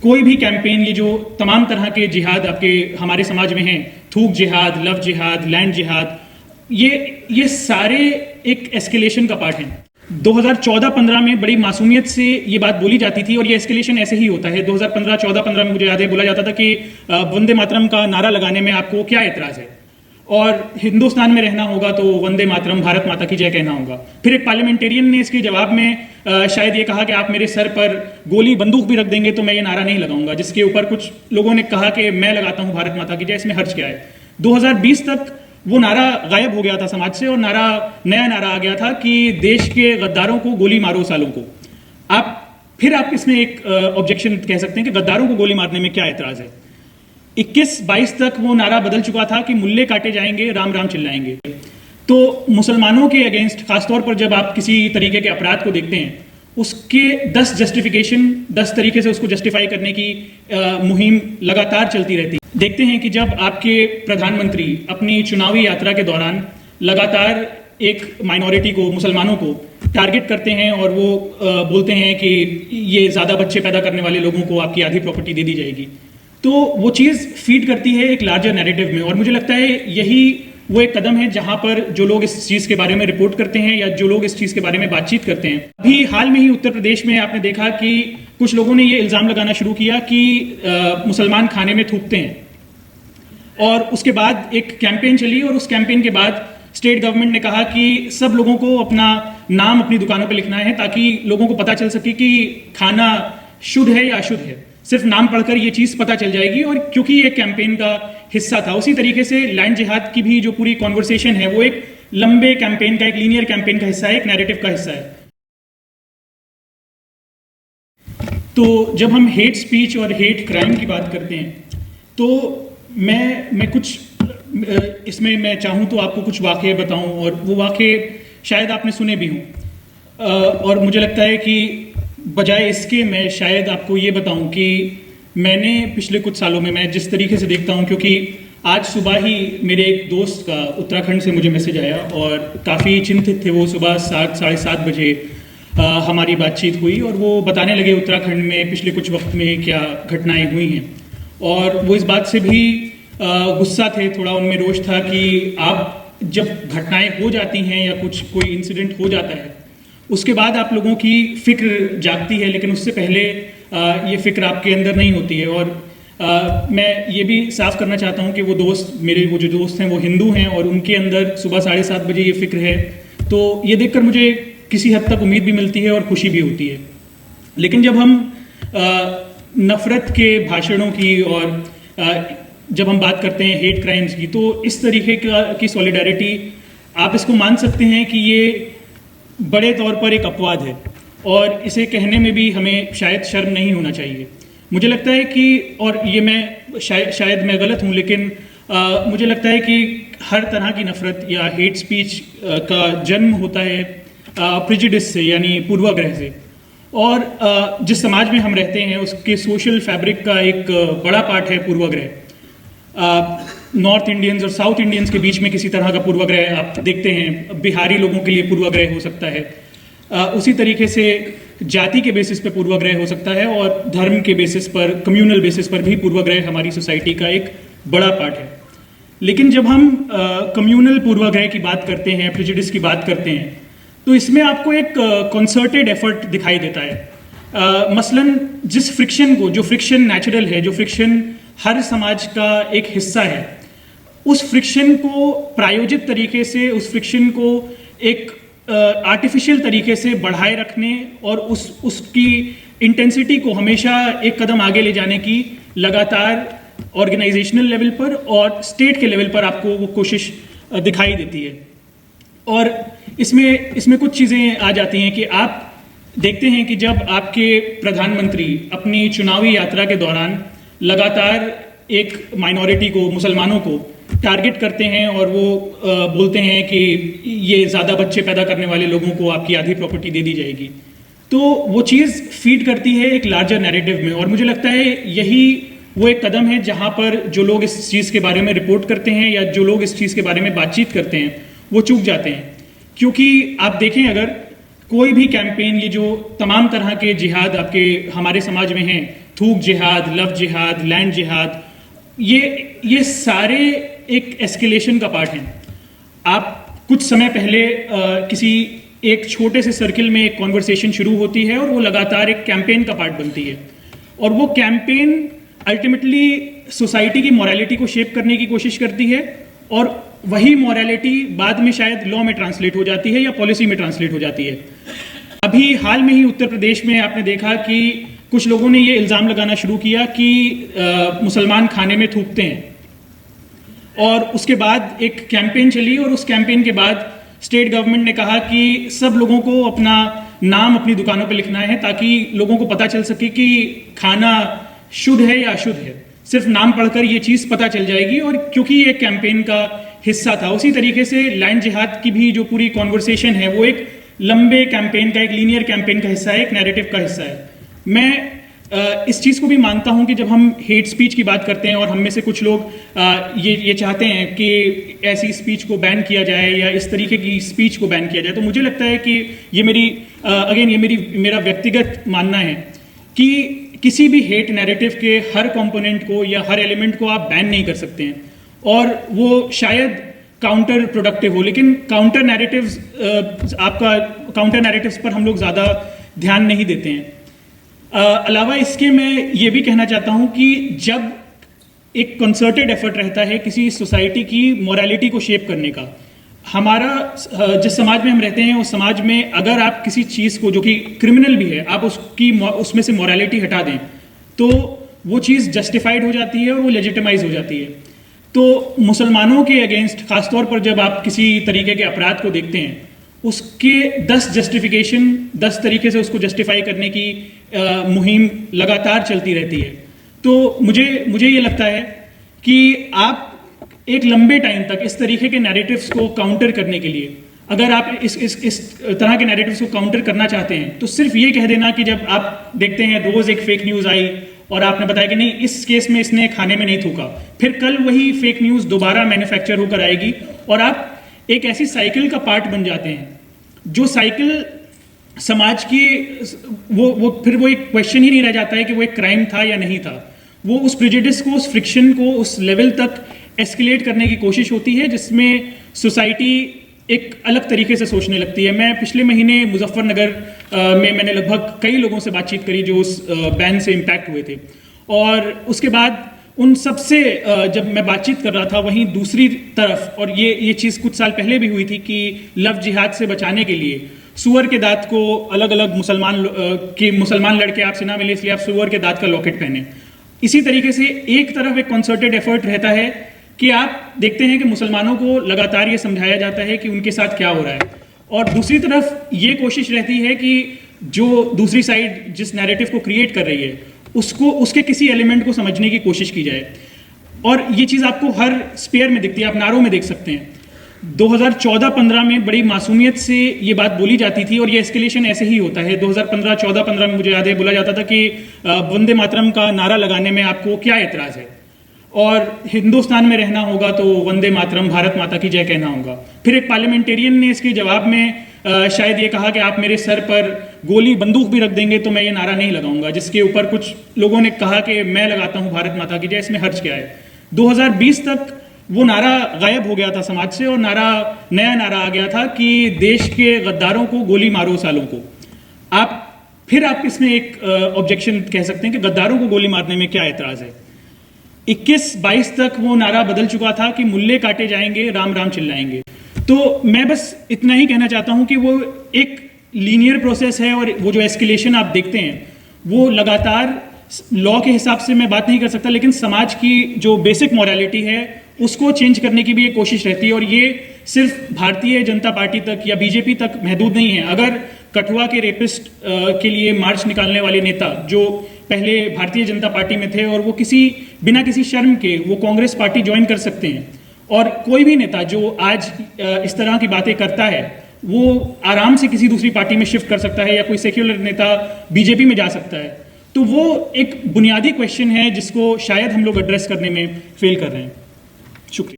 कोई भी कैंपेन, ये जो तमाम तरह के जिहाद आपके हमारे समाज में हैं, थूक जिहाद, लव जिहाद, लैंड जिहाद, ये सारे एक एस्केलेशन का पार्ट हैं। 2014-15 में बड़ी मासूमियत से ये बात बोली जाती थी और ये एस्केलेशन ऐसे ही होता है। 2014-15 में मुझे याद है बोला जाता था कि वंदे मातरम का नारा लगाने में आपको क्या एतराज है, और हिंदुस्तान में रहना होगा तो वंदे मातरम, भारत माता की जय कहना होगा। फिर एक पार्लियामेंटेरियन ने इसके जवाब में शायद ये कहा कि आप मेरे सर पर गोली बंदूक भी रख देंगे तो मैं ये नारा नहीं लगाऊंगा, जिसके ऊपर कुछ लोगों ने कहा कि मैं लगाता हूं भारत माता की जय, इसमें हर्ज क्या है। 2020 तक वो नारा गायब हो गया था समाज से और नया नारा आ गया था कि देश के गद्दारों को गोली मारो सालों को। आप इसमें एक ऑब्जेक्शन कह सकते हैं कि गद्दारों को गोली मारने में क्या एतराज है। 21-22 तक वो नारा बदल चुका था कि मुल्ले काटे जाएंगे, राम राम चिल्लाएंगे। तो मुसलमानों के अगेंस्ट, खासतौर पर जब आप किसी तरीके के अपराध को देखते हैं, उसके 10 जस्टिफिकेशन, 10 तरीके से उसको जस्टिफाई करने की मुहिम लगातार चलती रहती है। देखते हैं कि जब आपके प्रधानमंत्री अपनी चुनावी यात्रा के दौरान लगातार एक माइनॉरिटी को, मुसलमानों को टारगेट करते हैं और वो बोलते हैं कि ये ज़्यादा बच्चे पैदा करने वाले लोगों को आपकी आधी प्रॉपर्टी दे दी जाएगी, तो वो चीज़ फीड करती है एक लार्जर नैरेटिव में। और मुझे लगता है यही वो एक कदम है जहां पर जो लोग इस चीज़ के बारे में रिपोर्ट करते हैं या जो लोग इस चीज़ के बारे में बातचीत करते हैं, अभी हाल में ही उत्तर प्रदेश में आपने देखा कि कुछ लोगों ने ये इल्ज़ाम लगाना शुरू किया कि मुसलमान खाने में थूकते हैं, और उसके बाद एक कैंपेन चली और उस कैंपेन के बाद स्टेट गवर्नमेंट ने कहा कि सब लोगों को अपना नाम अपनी दुकानों पर लिखना है ताकि लोगों को पता चल सके कि खाना शुद्ध है या अशुद्ध है। सिर्फ नाम पढ़कर ये चीज़ पता चल जाएगी, और क्योंकि ये कैंपेन का हिस्सा था। उसी तरीके से लैंड जिहाद की भी जो पूरी कॉन्वर्सेशन है वो एक लंबे कैंपेन का, एक लीनियर कैंपेन का हिस्सा है, एक नैरेटिव का हिस्सा है। तो जब हम हेट स्पीच और हेट क्राइम की बात करते हैं तो मैं कुछ इसमें मैं चाहूँ तो आपको कुछ वाक़े बताऊं, और वो वाक़े शायद आपने सुने भी हों, और मुझे लगता है कि बजाय इसके मैं शायद आपको ये बताऊं कि मैंने पिछले कुछ सालों में, मैं जिस तरीके से देखता हूं, क्योंकि आज सुबह ही मेरे एक दोस्त का उत्तराखंड से मुझे मैसेज आया और काफ़ी चिंतित थे वो। सुबह 7, साढ़े 7 बजे हमारी बातचीत हुई और वो बताने लगे उत्तराखंड में पिछले कुछ वक्त में क्या घटनाएं हुई हैं, और वो इस बात से भी गुस्सा थे, थोड़ा उनमें रोष था कि आप जब घटनाएं हो जाती हैं या कोई इंसिडेंट हो जाता है उसके बाद आप लोगों की फिक्र जागती है, लेकिन उससे पहले ये फिक्र आपके अंदर नहीं होती है। और मैं ये भी साफ करना चाहता हूँ कि वो जो दोस्त हैं वो हिंदू हैं और उनके अंदर सुबह 7:30 बजे ये फिक्र है, तो ये देखकर मुझे किसी हद तक उम्मीद भी मिलती है और खुशी भी होती है। लेकिन जब हम नफरत के भाषणों की और जब हम बात करते हैं हेट क्राइम्स की, तो इस तरीके की सॉलिडारिटी आप इसको मान सकते हैं कि ये बड़े तौर पर एक अपवाद है, और इसे कहने में भी हमें शायद शर्म नहीं होना चाहिए। मुझे लगता है कि, और ये मैं शायद मैं गलत हूँ, लेकिन मुझे लगता है कि हर तरह की नफरत या हेट स्पीच का जन्म होता है प्रेजुडिस से, यानी पूर्वाग्रह से। और जिस समाज में हम रहते हैं उसके सोशल फैब्रिक का एक बड़ा पार्ट है पूर्वाग्रह। नॉर्थ इंडियंस और साउथ इंडियंस के बीच में किसी तरह का पूर्वाग्रह आप देखते हैं, बिहारी लोगों के लिए पूर्वाग्रह हो सकता है, उसी तरीके से जाति के बेसिस पर पूर्वाग्रह हो सकता है, और धर्म के बेसिस पर, कम्युनल बेसिस पर भी पूर्वाग्रह हमारी सोसाइटी का एक बड़ा पार्ट है। लेकिन जब हम कम्युनल पूर्वाग्रह की बात करते हैं, प्रेजुडिस की बात करते हैं, तो इसमें आपको एक कंसर्टेड एफर्ट दिखाई देता है। मसलन जिस फ्रिक्शन को, जो फ्रिक्शन नेचुरल है, जो फ्रिक्शन हर समाज का एक हिस्सा है, उस फ्रिक्शन को प्रायोजित तरीके से, उस फ्रिक्शन को एक आर्टिफिशियल तरीके से बढ़ाए रखने और उसकी इंटेंसिटी को हमेशा एक कदम आगे ले जाने की लगातार ऑर्गेनाइजेशनल लेवल पर और स्टेट के लेवल पर आपको वो कोशिश दिखाई देती है। और इसमें कुछ चीज़ें आ जाती हैं कि आप देखते हैं कि जब आपके प्रधानमंत्री अपनी चुनावी यात्रा के दौरान लगातार एक माइनॉरिटी को, मुसलमानों को टारगेट करते हैं और वो बोलते हैं कि ये ज़्यादा बच्चे पैदा करने वाले लोगों को आपकी आधी प्रॉपर्टी दे दी जाएगी, तो वो चीज़ फीड करती है एक लार्जर नैरेटिव में। और मुझे लगता है यही वो एक कदम है जहाँ पर जो लोग इस चीज़ के बारे में रिपोर्ट करते हैं या जो लोग इस चीज़ के बारे में बातचीत करते हैं वो चूक जाते हैं। क्योंकि आप देखें, अगर कोई भी कैंपेन, ये जो तमाम तरह के जिहाद आपके हमारे समाज में हैं, थूक जिहाद, लव जिहाद, लैंड जिहाद, ये सारे एक एस्केलेशन का पार्ट हैं। आप कुछ समय पहले किसी एक छोटे से सर्किल में एक कॉन्वर्सेशन शुरू होती है और वो लगातार एक कैंपेन का पार्ट बनती है, और वो कैंपेन अल्टीमेटली सोसाइटी की मोरालिटी को शेप करने की कोशिश करती है, और वही मोरालिटी बाद में शायद लॉ में ट्रांसलेट हो जाती है या पॉलिसी में ट्रांसलेट हो जाती है। अभी हाल में ही उत्तर प्रदेश में आपने देखा कि कुछ लोगों ने ये इल्ज़ाम लगाना शुरू किया कि मुसलमान खाने में थूकते हैं, और उसके बाद एक कैंपेन चली, और उस कैंपेन के बाद स्टेट गवर्नमेंट ने कहा कि सब लोगों को अपना नाम अपनी दुकानों पर लिखना है ताकि लोगों को पता चल सके कि खाना शुद्ध है या अशुद्ध है। सिर्फ नाम पढ़कर ये चीज़ पता चल जाएगी, और क्योंकि ये कैंपेन का हिस्सा था। उसी तरीके से लैंड जिहाद की भी जो पूरी कॉन्वर्सेशन है वो एक लंबे कैंपेन का, एक लीनियर कैंपेन का हिस्सा है, एक नैरेटिव का हिस्सा है। मैं इस चीज़ को भी मानता हूं कि जब हम हेट स्पीच की बात करते हैं और हम में से कुछ लोग ये चाहते हैं कि ऐसी स्पीच को बैन किया जाए या इस तरीके की स्पीच को बैन किया जाए, तो मुझे लगता है कि ये मेरा व्यक्तिगत मानना है कि किसी भी हेट नैरेटिव के हर कंपोनेंट को या हर एलिमेंट को आप बैन नहीं कर सकते हैं, और वो शायद काउंटर प्रोडक्टिव हो, लेकिन काउंटर नैरेटिव्स पर हम लोग ज़्यादा ध्यान नहीं देते हैं। अलावा इसके मैं ये भी कहना चाहता हूं कि जब एक कंसर्टेड एफर्ट रहता है किसी सोसाइटी की मोरालिटी को शेप करने का, हमारा जिस समाज में हम रहते हैं उस समाज में अगर आप किसी चीज़ को जो कि क्रिमिनल भी है, आप उसमें से मोरालिटी हटा दें तो वो चीज़ जस्टिफाइड हो जाती है और वो लेजिटिमाइज हो जाती है। तो मुसलमानों के अगेंस्ट खासतौर पर जब आप किसी तरीके के अपराध को देखते हैं, उसके 10 जस्टिफिकेशन, 10 तरीके से उसको जस्टिफाई करने की मुहिम लगातार चलती रहती है। तो मुझे ये लगता है कि आप एक लंबे टाइम तक इस तरीके के नैरेटिव्स को काउंटर करने के लिए, अगर आप इस तरह के नैरेटिव्स को काउंटर करना चाहते हैं, तो सिर्फ ये कह देना कि जब आप देखते हैं रोज एक फेक न्यूज़ आई और आपने बताया कि नहीं इस केस में इसने खाने में नहीं थूका, फिर कल वही फेक न्यूज़ दोबारा मैन्युफैक्चर होकर आएगी और आप एक ऐसी साइकिल का पार्ट बन जाते हैं जो साइकिल समाज की फिर वो एक क्वेश्चन ही नहीं रह जाता है कि वो एक क्राइम था या नहीं था। वो उस प्रेजुडिस को, उस फ्रिक्शन को उस लेवल तक एस्केलेट करने की कोशिश होती है जिसमें सोसाइटी एक अलग तरीके से सोचने लगती है। मैं पिछले महीने मुजफ्फरनगर में मैंने लगभग कई लोगों से बातचीत करी जो उस बैन से इम्पैक्ट हुए थे, और उसके बाद उन सब से जब मैं बातचीत कर रहा था, वहीं दूसरी तरफ, और ये चीज़ कुछ साल पहले भी हुई थी कि लव जिहाद से बचाने के लिए सुअर के दांत को अलग अलग मुसलमान लड़के आपसे ना मिले इसलिए आप सुअर के दांत का लॉकेट पहने। इसी तरीके से एक तरफ एक कॉन्सर्टेड एफर्ट रहता है कि आप देखते हैं कि मुसलमानों को लगातार ये समझाया जाता है कि उनके साथ क्या हो रहा है, और दूसरी तरफ ये कोशिश रहती है कि जो दूसरी साइड जिस नैरेटिव को क्रिएट कर रही है उसके किसी एलिमेंट को समझने की कोशिश की जाए। और ये चीज़ आपको हर स्पेयर में दिखती है, आप नारों में देख सकते हैं। 2014-15 में बड़ी मासूमियत से ये बात बोली जाती थी और ये एस्केलेशन ऐसे ही होता है। 2014-15 में मुझे याद है बोला जाता था कि वंदे मातरम का नारा लगाने में आपको क्या एतराज़ है, और हिंदुस्तान में रहना होगा तो वंदे मातरम, भारत माता की जय कहना होगा। फिर एक पार्लियामेंटेरियन ने इसके जवाब में शायद ये कहा कि आप मेरे सर पर गोली बंदूक भी रख देंगे तो मैं ये नारा नहीं लगाऊंगा, जिसके ऊपर कुछ लोगों ने कहा कि मैं लगाता हूं भारत माता की जय, इसमें हर्ज क्या है। 2020 तक वो नारा गायब हो गया था समाज से, और नया नारा आ गया था कि देश के गद्दारों को गोली मारो सालों को। आप इसमें एक ऑब्जेक्शन कह सकते हैं कि गद्दारों को गोली मारने में क्या एतराज़ है। 21-22 तक वो नारा बदल चुका था कि मुल्ले काटे जाएंगे, राम राम चिल्लाएंगे। तो मैं बस इतना ही कहना चाहता हूं कि वो एक लीनियर प्रोसेस है, और वो जो एस्केलेशन आप देखते हैं वो लगातार लॉ के हिसाब से मैं बात नहीं कर सकता, लेकिन समाज की जो बेसिक मॉरलिटी है उसको चेंज करने की भी एक कोशिश रहती है, और ये सिर्फ भारतीय जनता पार्टी तक या बीजेपी तक महदूद नहीं है। अगर कठुआ के रेपिस्ट के लिए मार्च निकालने वाले नेता जो पहले भारतीय जनता पार्टी में थे और वो बिना किसी शर्म के वो कांग्रेस पार्टी ज्वाइन कर सकते हैं, और कोई भी नेता जो आज इस तरह की बातें करता है वो आराम से किसी दूसरी पार्टी में शिफ्ट कर सकता है, या कोई सेक्युलर नेता बीजेपी में जा सकता है। तो वो एक बुनियादी क्वेश्चन है जिसको शायद हम लोग एड्रेस करने में फेल कर रहे हैं। शुक्रिया।